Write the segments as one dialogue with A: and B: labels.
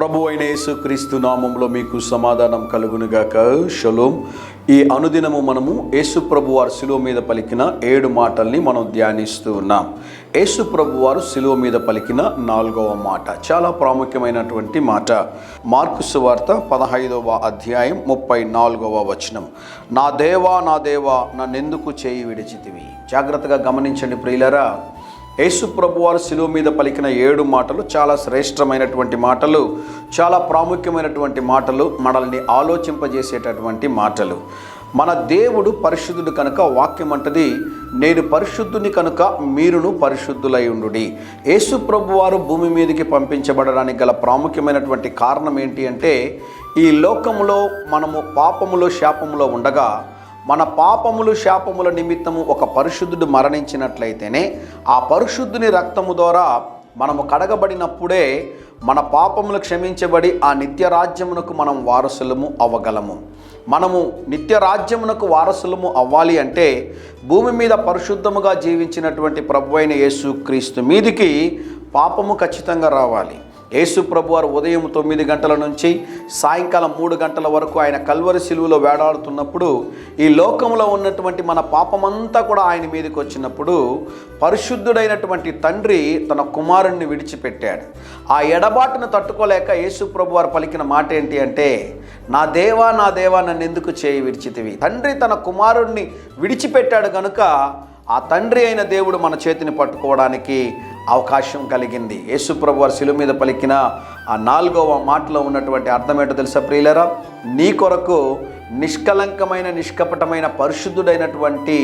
A: ప్రభు అయిన యేసుక్రీస్తు నామంలో మీకు సమాధానం కలుగునుగాక. షలోం. ఈ అనుదినము మనము యేసు ప్రభు వారు శిలువ మీద పలికిన 7 మాటల్ని మనం ధ్యానిస్తూ ఉన్నాం. యేసు ప్రభు వారు శిలువ మీద పలికిన 4వ మాట చాలా ప్రాముఖ్యమైనటువంటి మాట. మార్కు సువార్త 15వ అధ్యాయం 34వ వచనం. నా దేవా నా దేవా నన్నెందుకు చేయి విడిచితివి. జాగ్రత్తగా గమనించండి ప్రియులారా. యేసు ప్రభు వారు శిలువ మీద పలికిన 7 మాటలు చాలా శ్రేష్టమైనటువంటి మాటలు, చాలా ప్రాముఖ్యమైనటువంటి మాటలు, మనల్ని ఆలోచింపజేసేటటువంటి మాటలు. మన దేవుడు పరిశుద్ధుడు కనుక వాక్యం అంటది, నేను పరిశుద్ధుని కనుక మీరును పరిశుద్ధులై ఉండుడి. యేసు ప్రభు వారు భూమి మీదకి పంపించబడడానికి గల ప్రాముఖ్యమైనటువంటి కారణం ఏంటి అంటే, ఈ లోకములో మనము పాపములో శాపములో ఉండగా మన పాపములు శాపముల నిమిత్తము ఒక పరిశుద్ధుడు మరణించినట్లయితేనే ఆ పరిశుద్ధుని రక్తము ద్వారా మనము కడగబడినప్పుడే మన పాపములు క్షమించబడి ఆ నిత్యరాజ్యమునకు మనం వారసులము అవ్వగలము. మనము నిత్యరాజ్యమునకు వారసులము అవ్వాలి అంటే భూమి మీద పరిశుద్ధముగా జీవించినటువంటి ప్రభు అయిన యేసుక్రీస్తు మీదికి పాపము ఖచ్చితంగా రావాలి. యేసు ప్రభు వారు ఉదయం 9 గంటల నుంచి సాయంకాలం 3 గంటల వరకు ఆయన కల్వరి శిలువలో వేలాడుతున్నప్పుడు ఈ లోకంలో ఉన్నటువంటి మన పాపమంతా కూడా ఆయన మీదకి వచ్చినప్పుడు పరిశుద్ధుడైనటువంటి తండ్రి తన కుమారుణ్ణి విడిచిపెట్టాడు. ఆ ఎడబాటును తట్టుకోలేక యేసు ప్రభు వారు పలికిన మాట ఏంటి అంటే, నా దేవా నా దేవా నన్నెందుకు చేయి విడిచితివి. తండ్రి తన కుమారుణ్ణి విడిచిపెట్టాడు కనుక ఆ తండ్రి అయిన దేవుడు మన చేతిని పట్టుకోవడానికి అవకాశం కలిగింది. యేసు ప్రభు వారు శిలువ మీద పలికిన ఆ 4వ మాటలో ఉన్నటువంటి అర్థం ఏంటో తెలుసా ప్రియులారా? నీ కొరకు నిష్కలంకమైన నిష్కపటమైన పరిశుద్ధుడైనటువంటి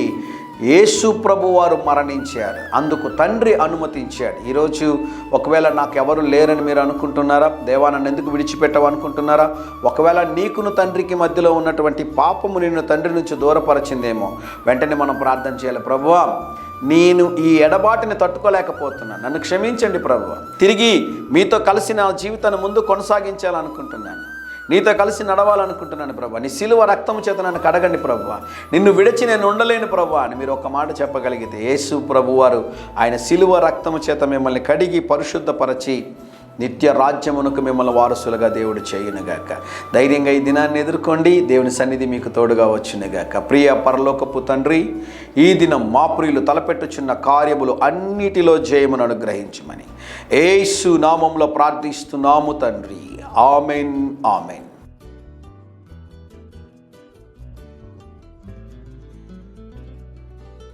A: యేసు ప్రభు వారు మరణించారు. అందుకు తండ్రి అనుమతించాడు. ఈరోజు ఒకవేళ నాకు ఎవరు లేరని మీరు అనుకుంటున్నారా? దేవా నన్ను ఎందుకు విడిచిపెట్టవు అనుకుంటున్నారా? ఒకవేళ నీకును తండ్రికి మధ్యలో ఉన్నటువంటి పాపము నిన్ను తండ్రి నుంచి దూరపరిచిందేమో, వెంటనే మనం ప్రార్థన చేయాలి. ప్రభువా, నేను ఈ ఎడబాటుని తట్టుకోలేకపోతున్నాను, నన్ను క్షమించండి ప్రభువా. తిరిగి మీతో కలిసి నా జీవితాన్ని ముందు కొనసాగించాలనుకుంటున్నాను, నీతో కలిసి నడవాలనుకుంటున్నాను ప్రభువా. నీ సిలువ రక్తము చేత నన్ను కడగండి ప్రభువా, నిన్ను విడిచి నేను ఉండలేను ప్రభువా అని మీరు ఒక మాట చెప్పగలిగితే యేసు ప్రభు వారు ఆయన సిలువ రక్తము చేత మిమ్మల్ని కడిగి పరిశుద్ధపరచి నిత్య రాజ్యమునకు మిమ్మల్ని వారసులుగా దేవుడు చేయునుగాక. ధైర్యంగా ఈ దినాన్ని ఎదుర్కోండి. దేవుని సన్నిధి మీకు తోడుగా వచ్చునుగాక. ప్రియ పరలోకపు తండ్రి, ఈ దినం మా ప్రియులు తలపెట్టుచున్న కార్యములు అన్నిటిలో జయమును అనుగ్రహించమని యేసు నామములో ప్రార్థిస్తున్నాము తండ్రి. Amen, amen.